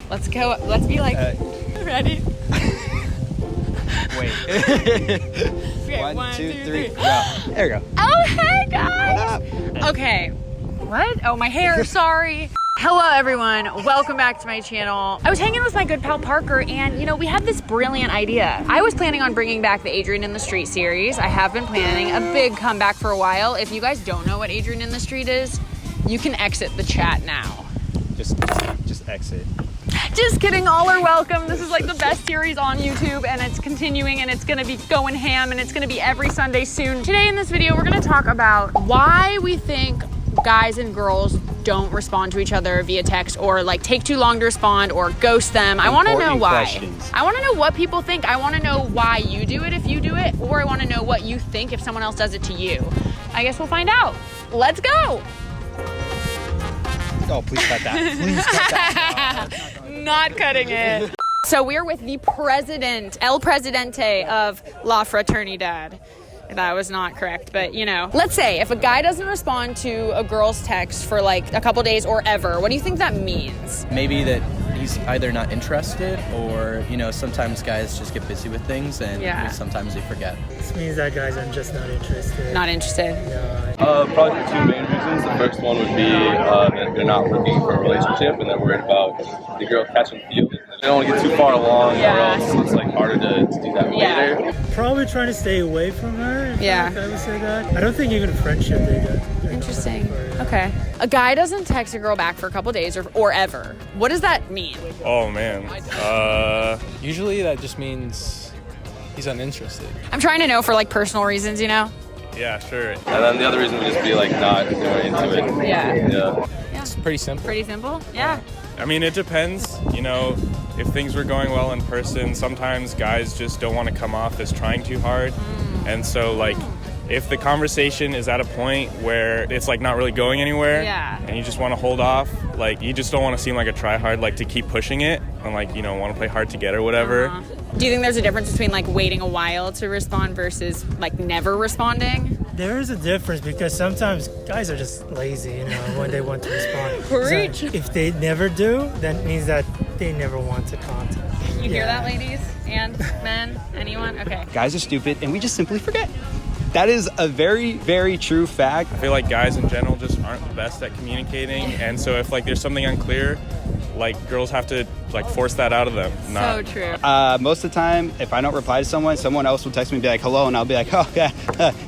Let's go. Let's be like, ready? Wait. Okay, 1, 2, 3, go. There we go. Oh, hey guys. What up? Okay. What? Oh, my hair. Sorry. Hello, everyone. Welcome back to my channel. I was hanging with my good pal Parker, and we had this brilliant idea. I was planning on bringing back the Adrienne in the Street series. I have been planning a big comeback for a while. If you guys don't know what Adrienne in the Street is, you can exit the chat now. Just exit. Just kidding, all are welcome. This is like the best series on YouTube, and it's continuing, and it's gonna be going ham, and it's gonna be every Sunday soon. Today in this video, we're gonna talk about why we think guys and girls don't respond to each other via text, or like take too long to respond, or ghost them. I wanna know why. Questions. I wanna know what people think. I wanna know why you do it if you do it, or I wanna know what you think if someone else does it to you. I guess we'll find out. Let's go. Oh, please cut that. Please cut that. Not cutting it. So we're with the president, El Presidente of La Fraternidad. That was not correct, but Let's say if a guy doesn't respond to a girl's text for like a couple days or ever, what do you think that means? Maybe that he's either not interested or, sometimes guys just get busy with things and sometimes they forget. This means that guys are just not interested. Not interested. No. Probably the two main reasons. The first one would be that they're not looking for a relationship and they're worried about the girl catching feelings. They don't want to get too far along, or else it's like harder to do that later. Probably trying to stay away from her. Yeah. I would say that. I don't think even friendship they do. Interesting. Okay. A guy doesn't text a girl back for a couple days or ever. What does that mean? Oh man. Usually that just means he's uninterested. I'm trying to know for like personal reasons, Yeah, sure. And then the other reason would just be like not going into it. Yeah. It's pretty simple. Pretty simple? Yeah. I mean, it depends. If things were going well in person, sometimes guys just don't want to come off as trying too hard. And so like, if the conversation is at a point where it's like not really going anywhere, and you just want to hold off, like you just don't want to seem like a try-hard, like to keep pushing it and like, want to play hard to get or whatever. Do you think there's a difference between like waiting a while to respond versus like never responding? There is a difference because sometimes guys are just lazy, when they want to respond. Preach. So if they never do, that means that they never want to contact. You hear that, ladies and men? Anyone? Okay. Guys are stupid and we just simply forget. That is a very, very true fact. I feel like guys in general just aren't the best at communicating. And so if like there's something unclear, like girls have to like force that out of them. So true. Most of the time, if I don't reply to someone else will text me and be like, hello, and I'll be like, oh yeah,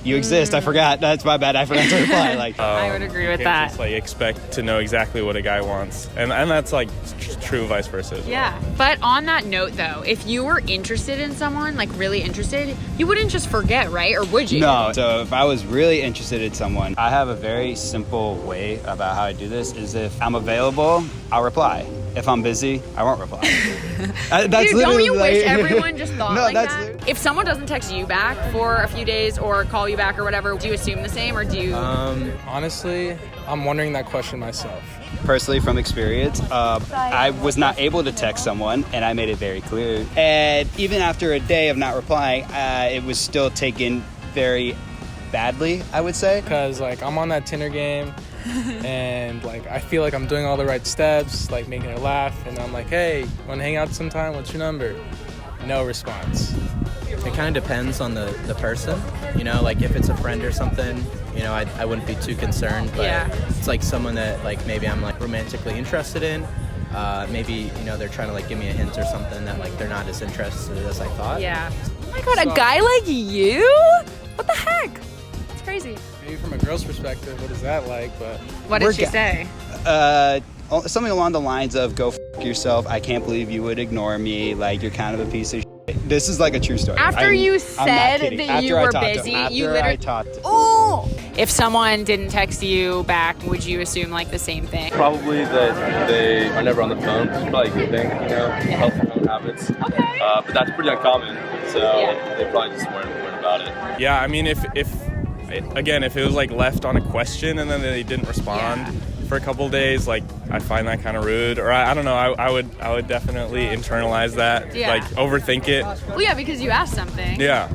you exist. I forgot. That's my bad. I forgot to reply. Like, I would agree with you that. Just like expect to know exactly what a guy wants. And that's like true vice versa as well. Yeah. But on that note though, if you were interested in someone, like really interested, you wouldn't just forget, right? Or would you? No. So if I was really interested in someone, I have a very simple way about how I do this is if I'm available, I'll reply. If I'm busy, I won't reply. That's Dude, don't you like, wish everyone just thought no, like that's that? If someone doesn't text you back for a few days or call you back or whatever, do you assume the same or do you? Honestly, I'm wondering that question myself. Personally, from experience, I was not able to text someone, and I made it very clear. And even after a day of not replying, it was still taken very badly, I would say. Because like I'm on that Tinder game and like I feel like I'm doing all the right steps, like making her laugh, and I'm like, hey, wanna hang out sometime? What's your number? No response. It kind of depends on the person, like if it's a friend or something, I wouldn't be too concerned, but it's like someone that like maybe I'm like romantically interested in, maybe, they're trying to like give me a hint or something that like they're not as interested as I thought. Yeah. Oh my God, a guy like you? What the heck? It's crazy. Maybe from a girl's perspective, what is that like? But what did she say? Something along the lines of go f*** yourself. I can't believe you would ignore me. Like, you're kind of a piece of shit. This is like a true story. After you said that you were busy, you literally talked. Oh! If someone didn't text you back, would you assume like the same thing? Probably that they are never on the phone, which is probably a good thing, healthy phone habits. Okay. But that's pretty uncommon, so they probably just weren't about it. Yeah, I mean, if it was like left on a question and then they didn't respond for a couple days, like I find that kind of rude, or I don't know. I would definitely internalize that, like overthink it. Well, yeah, because you asked something. Yeah.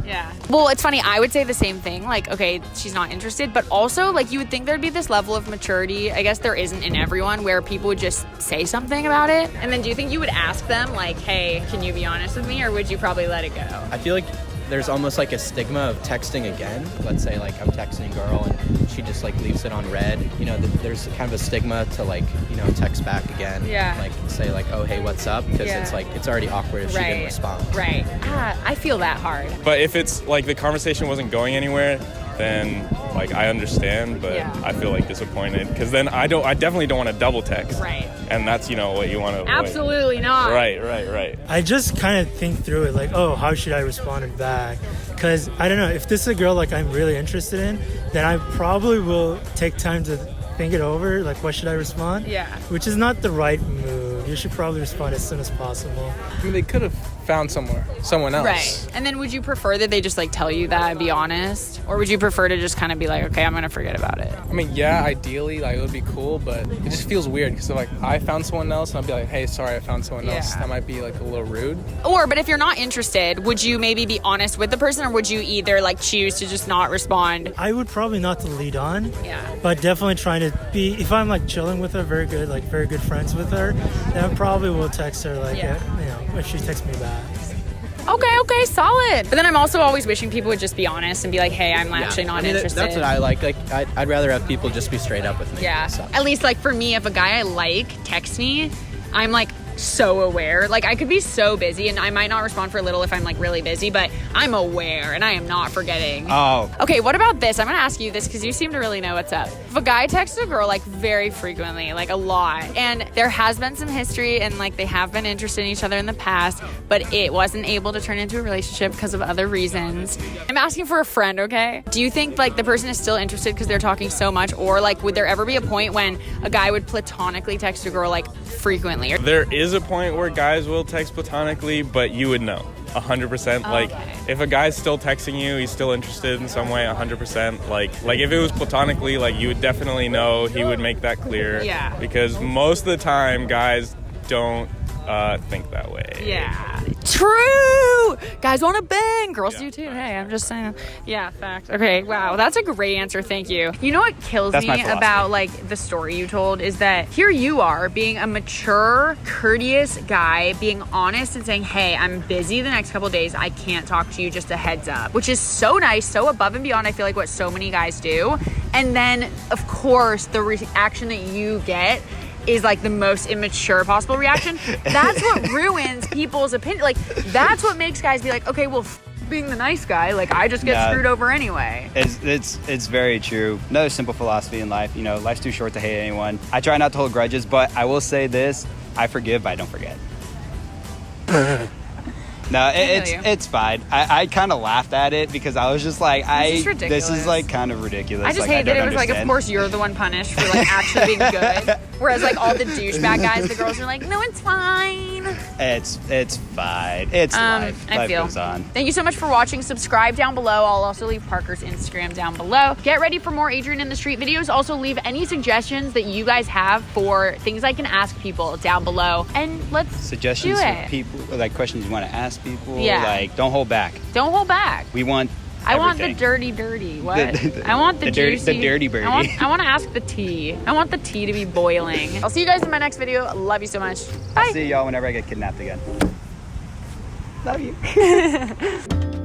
Well, it's funny. I would say the same thing. Like, okay, she's not interested, but also like you would think there'd be this level of maturity. I guess there isn't in everyone, where people would just say something about it. And then do you think you would ask them like, hey, can you be honest with me, or would you probably let it go? I feel like there's almost like a stigma of texting again. Let's say like I'm texting a girl and she just like leaves it on read. You know, there's kind of a stigma to like, you know, text back again. Yeah. Like say like, oh, hey, what's up? Because it's like, it's already awkward if she didn't respond. Right. I feel that hard. But if it's like the conversation wasn't going anywhere, then like I understand, but I feel like disappointed, because then I definitely don't want to double text. Right. And that's, you know, what you want to avoid. Absolutely not. Right. I just kind of think through it like, oh, how should I respond back? Because I don't know, if this is a girl like I'm really interested in, then I probably will take time to think it over, like what should I respond? Yeah. Which is not the right move. You should probably respond as soon as possible. I mean, they could have found someone else. Right. And then would you prefer that they just like tell you that and be honest? Or would you prefer to just kind of be like, okay, I'm going to forget about it? I mean, yeah, ideally, like, it would be cool, but it just feels weird because like I found someone else and I'll be like, hey, sorry, I found someone else. That might be like a little rude. But if you're not interested, would you maybe be honest with the person, or would you either like choose to just not respond? I would probably not to lead on. Yeah. But definitely trying to be, if I'm like chilling with her, very good friends with her, then I probably will text her like, you know, if she texts me back. Okay, solid. But then I'm also always wishing people would just be honest and be like, hey, I'm actually not interested. That's what I like. Like, I'd rather have people just be straight up with me. Yeah. So. At least like for me, if a guy I like texts me, I'm like so aware. Like I could be so busy and I might not respond for a little if I'm like really busy, but I'm aware and I am not forgetting. Oh. Okay, what about this? I'm gonna ask you this because you seem to really know what's up. If a guy texts a girl like very frequently, like a lot, and there has been some history and like they have been interested in each other in the past, but it wasn't able to turn into a relationship because of other reasons. I'm asking for a friend, okay? Do you think like the person is still interested because they're talking so much, or like would there ever be a point when a guy would platonically text a girl like frequently? There is a point where guys will text platonically, but you would know 100%. Like if a guy's still texting you, he's still interested in some way, 100%. Like if it was platonically, like you would definitely know. He would make that clear. Yeah. Because most of the time, guys don't think that way. Yeah. True. Guys want to bang. Girls do too. Hey, I'm just saying. Yeah, fact. Okay, wow. That's a great answer. Thank you. You know what kills me about like the story you told is that here you are being a mature, courteous guy, being honest and saying, hey, I'm busy the next couple of days. I can't talk to you, just a heads up, which is so nice, so above and beyond, I feel like, what so many guys do. And then, of course, the reaction that you get is like the most immature possible reaction. That's what ruins people's opinion. Like that's what makes guys be like, okay, well, being the nice guy, like I just get screwed over anyway. It's very true. Another simple philosophy in life, you know, life's too short to hate anyone. I try not to hold grudges, but I will say this: I forgive, but I don't forget. No, it's fine. I kind of laughed at it because I was just like, this is like kind of ridiculous. I just hate that it was like, of course you're the one punished for like actually being good, whereas like all the douchebag guys, the girls are like, no, it's fine. It's fine. It's life. Life goes on. Thank you so much for watching. Subscribe down below. I'll also leave Parker's Instagram down below. Get ready for more Adrienne in the Street videos. Also leave any suggestions that you guys have for things I can ask people down below, and let's suggestions do it. for people, like questions you want to ask people. Yeah. Like don't hold back. Don't hold back. We want I want everything. the dirty. What? I want the juicy. The dirty birdie. I want to ask the tea. I want the tea to be boiling. I'll see you guys in my next video. Love you so much. Bye. I'll see y'all whenever I get kidnapped again. Love you.